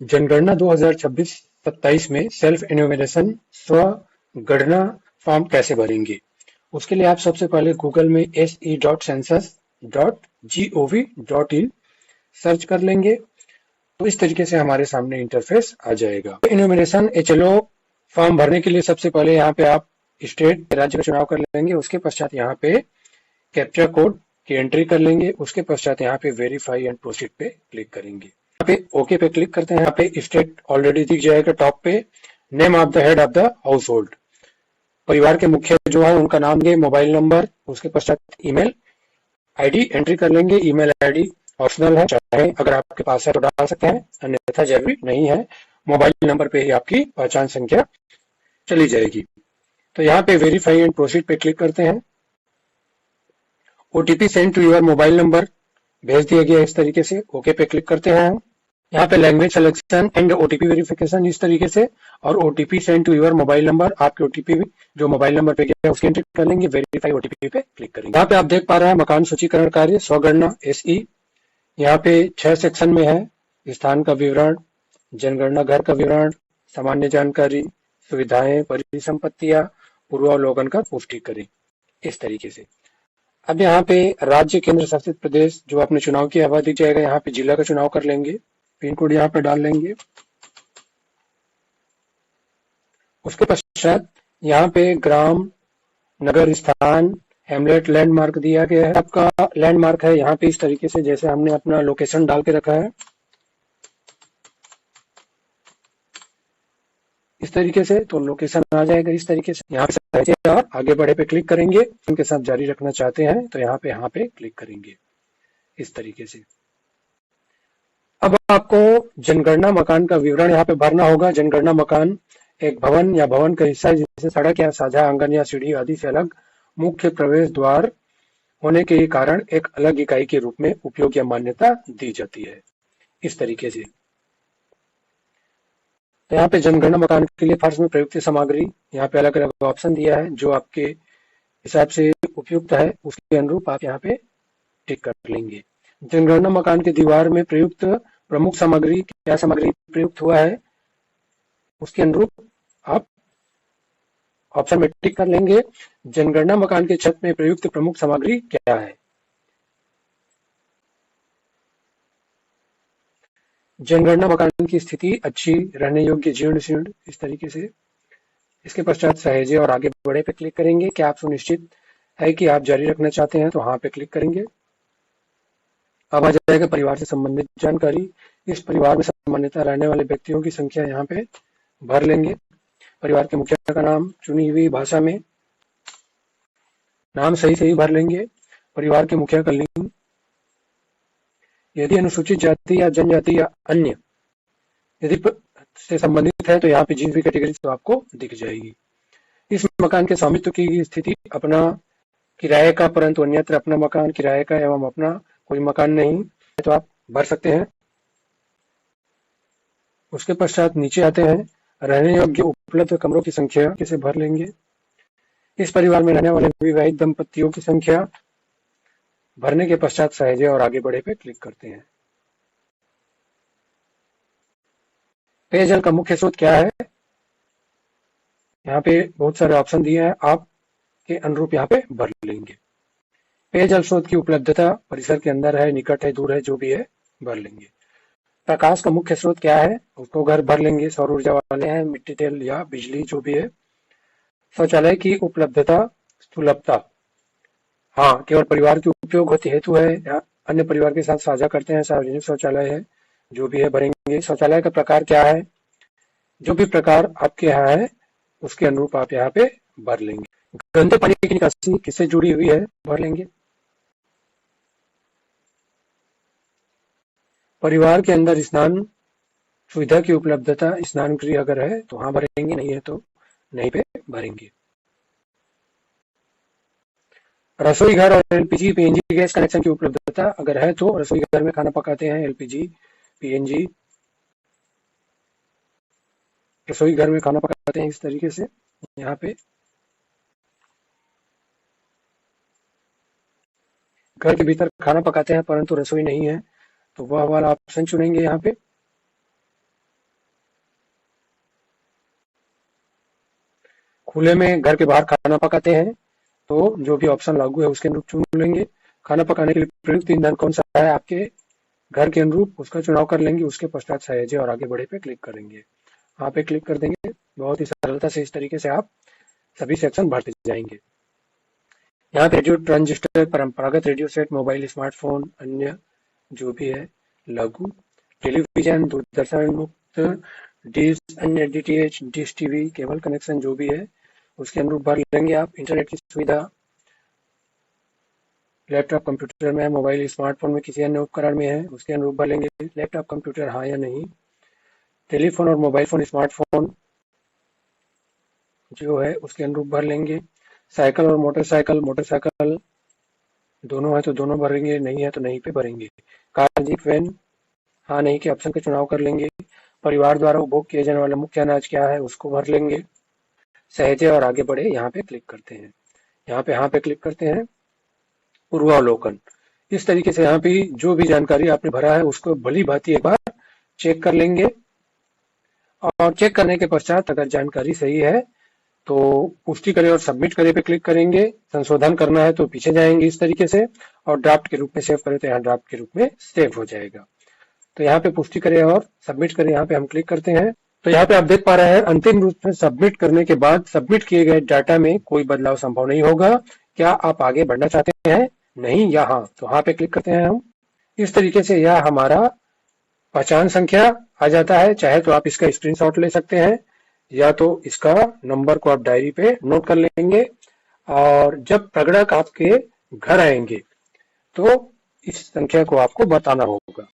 जनगणना 2026-27 में self enumeration स्व गणना फॉर्म कैसे भरेंगे? उसके लिए आप सबसे पहले गूगल में se.census.gov.in सर्च कर लेंगे तो इस तरीके से हमारे सामने इंटरफेस आ जाएगा। एन्यूमरेशन एचएलओ फॉर्म भरने के लिए सबसे पहले यहाँ पे आप स्टेट राज्य का चुनाव कर लेंगे। उसके पश्चात यहाँ पे कैप्चा कोड की एंट्री कर लेंगे। उसके पश्चात यहाँ पे वेरीफाई एंड प्रोसीड पे क्लिक करेंगे। यहाँ पे ओके पे क्लिक करते हैं। यहाँ पे स्टेट ऑलरेडी दिख जाएगा टॉप पे। Name of the head of the house hold, परिवार के मुखिया जो है उनका नाम देंगे, मोबाइल नंबर, उसके पश्चात ईमेल आईडी एंट्री कर लेंगे। ईमेल आईडी ऑप्शनल है, चाहे अगर आपके पास है तो डाल सकते हैं, अन्यथा जरूरी नहीं है। मोबाइल नंबर पे ही आपकी पहचान संख्या चली जाएगी। तो यहाँ पे वेरीफाई एंड प्रोसीड पे क्लिक करते हैं। OTP send to your mobile number भेज दिया गया इस तरीके से। ओके पे क्लिक करते हैं। यहाँ पे language selection and OTP verification इस तरीके से, और OTP send to your mobile number, आपके ओटीपी जो मोबाइल नंबर पे गया है उसकी एंट्री कर लेंगे। वेरीफाई ओटीपी पे क्लिक करेंगे। यहाँ पे आप देख पा रहे हैं मकान सूचीकरण कार्य स्वगणना एसई। यहाँ पे 6 सेक्शन में है। स्थान का विवरण, जनगणना घर का विवरण, सामान्य जानकारी, सुविधाएं, परिसंपत्तियां, पूर्वावलोकन का पुष्टि करें, इस तरीके से। अब यहाँ पे राज्य केंद्र शासित प्रदेश जो आपने चुनाव किया हुआ दिख जाएगा। यहाँ पे जिला का चुनाव कर लेंगे, पिन कोड यहाँ पे डाल लेंगे। उसके पश्चात यहाँ पे ग्राम, नगर, स्थान, हेमलेट, लैंडमार्क दिया गया है। आपका लैंडमार्क है यहाँ पे इस तरीके से, जैसे हमने अपना लोकेशन डाल के रखा है इस तरीके से, तो लोकेशन आ जाएगा इस तरीके से। यहाँ पे और आगे बढ़े पे क्लिक करेंगे। उनके साथ जारी रखना चाहते हैं तो यहाँ पे क्लिक करेंगे इस तरीके से। अब आपको जनगणना मकान का विवरण यहाँ पे भरना होगा। जनगणना मकान एक भवन या भवन का हिस्सा है जिसे सड़क या साझा आंगन या सीढ़ी आदि से अलग मुख्य प्रवेश द्वार होने के कारण एक अलग इकाई के रूप में उपयोग या मान्यता दी जाती है, इस तरीके से। तो यहाँ पे जनगणना मकान के लिए फर्श में प्रयुक्त सामग्री यहाँ पे अलग अलग ऑप्शन दिया है, जो आपके हिसाब से उपयुक्त है उसके अनुरूप आप यहाँ पे टिक कर लेंगे। जनगणना मकान के दीवार में प्रयुक्त प्रमुख सामग्री, क्या सामग्री प्रयुक्त हुआ है उसके अनुरूप आप ऑप्शन में टिक कर लेंगे। जनगणना मकान के छत में प्रयुक्त प्रमुख सामग्री क्या है? जनगणना मकान की स्थिति अच्छी, रहने योग्य, जीर्ण शीर्ण, इस तरीके से। इसके पश्चात सहेजे और आगे बढ़े पे क्लिक करेंगे। क्या आप सुनिश्चित है कि आप जारी रखना चाहते हैं, तो हाँ पे क्लिक करेंगे। अब आ जाएगा परिवार से संबंधित जानकारी। इस परिवार में सामान्यतः रहने वाले व्यक्तियों की संख्या यहाँ पे भर लेंगे। परिवार के मुखिया का नाम चुनी हुई भाषा में, नाम सही भर लेंगे। परिवार के मुखिया का लिंग, यदि अनुसूचित जाति या जनजाति या अन्य यदि से संबंधित है तो यहाँ पे जिस भी कैटेगरी तो आपको दिख जाएगी। इस मकान के स्वामित्व की स्थिति अपना, किराए का, परंतु अन्यत्र अपना मकान, किराए का एवं अपना कोई मकान नहीं है तो आप भर सकते हैं। उसके पश्चात नीचे आते हैं, रहने योग्य उपलब्ध कमरों की संख्या किसे भर लेंगे। इस परिवार में रहने वाले विवाहित दंपतियों की संख्या भरने के पश्चात सहेजे और आगे बढ़े पे क्लिक करते हैं। पेयजल का मुख्य स्रोत क्या है? यहाँ पे बहुत सारे ऑप्शन दिए हैं, आप के अनुरूप यहाँ पे भर लेंगे। पेयजल स्रोत की उपलब्धता परिसर के अंदर है, निकट है, दूर है, जो भी है भर लेंगे। प्रकाश का मुख्य स्रोत क्या है, उसको घर भर लेंगे। सौर ऊर्जा वाले हैं, मिट्टी तेल या बिजली जो भी है। शौचालय की उपलब्धता, सुलभता, हाँ केवल परिवार के उपयोग होते हेतु है या अन्य परिवार के साथ साझा करते हैं, सार्वजनिक शौचालय है, जो भी है भरेंगे। शौचालय का प्रकार क्या है, जो भी प्रकार आपके यहाँ है उसके अनुरूप आप यहाँ पे भर लेंगे। गंदे पानी की निकासी किससे जुड़ी हुई है, भर लेंगे। परिवार के अंदर स्नान सुविधा की उपलब्धता, स्नान गृह अगर है तो हाँ भरेंगे, नहीं है तो नहीं पे भरेंगे। रसोई घर और एलपीजी पीएनजी गैस कनेक्शन की उपलब्धता अगर है तो रसोई घर में खाना पकाते हैं, एलपीजी पीएनजी रसोई घर में खाना पकाते हैं, इस तरीके से। यहाँ पे घर के भीतर खाना पकाते हैं परंतु रसोई नहीं है तो वह वाला ऑप्शन चुनेंगे यहाँ पे। खुले में घर के बाहर खाना पकाते हैं तो जो भी ऑप्शन लागू है उसके अनुरूप चुन लेंगे। खाना पकाने के लिए प्रयुक्त ईंधन कौन सा है आपके घर के अनुरूप, उसका चुनाव कर लेंगे। उसके पश्चात सहेजे और आगे बढ़े पे क्लिक करेंगे। यहाँ पे क्लिक कर देंगे। बहुत ही सरलता से इस तरीके से आप सभी सेक्शन भरते जाएंगे। यहाँ पे रेडियो ट्रांजिस्टर, परंपरागत रेडियो सेट, मोबाइल, स्मार्टफोन, अन्य जो भी है लघु, टेलीविजन, दूरदर्शन मुक्त, डिश, अन्य DTH, dish TV, cable connection जो भी है उसके अनुरूप भर लेंगे आप। इंटरनेट की सुविधा लैपटॉप कंप्यूटर में है, मोबाइल स्मार्टफोन में किसी अन्य उपकरण में है उसके अनुरूप भर लेंगे। लैपटॉप कंप्यूटर हाँ या नहीं। टेलीफोन और मोबाइल फोन स्मार्टफोन जो है उसके अनुरूप भर लेंगे। साइकिल और मोटरसाइकिल, मोटरसाइकिल दोनों है तो दोनों भरेंगे, नहीं है तो नहीं पे भरेंगे। कार, जीप, वैन हाँ नहीं के ऑप्शन का चुनाव कर लेंगे। परिवार द्वारा उपभोग किया जाने वाला मुख्य अनाज क्या है उसको भर लेंगे। सहेजे और आगे बढ़े यहाँ पे क्लिक करते हैं। यहाँ पे हाँ पे क्लिक करते हैं। पूर्वावलोकन, इस तरीके से यहाँ पे जो भी जानकारी आपने भरा है उसको भली भांति एक बार चेक कर लेंगे और चेक करने के पश्चात अगर जानकारी सही है तो पुष्टि करें और सबमिट करें पे क्लिक करेंगे। संशोधन करना है तो पीछे जाएंगे इस तरीके से और ड्राफ्ट के रूप में सेव करें तो यहाँ ड्राफ्ट के रूप में सेव हो जाएगा। तो यहाँ पे पुष्टि करें और सबमिट करें, यहाँ पे हम क्लिक करते हैं। तो यहाँ पे आप देख पा रहे हैं अंतिम रूप में सबमिट करने के बाद सबमिट किए गए डाटा में कोई बदलाव संभव नहीं होगा। क्या आप आगे बढ़ना चाहते हैं, नहीं या हाँ, तो हाँ पे क्लिक करते हैं हम। इस तरीके से यह हमारा पहचान संख्या आ जाता है। चाहे तो आप इसका स्क्रीनशॉट ले सकते हैं या तो इसका नंबर को आप डायरी पे नोट कर लेंगे और जब प्रगणक आपके घर आएंगे तो इस संख्या को आपको बताना होगा।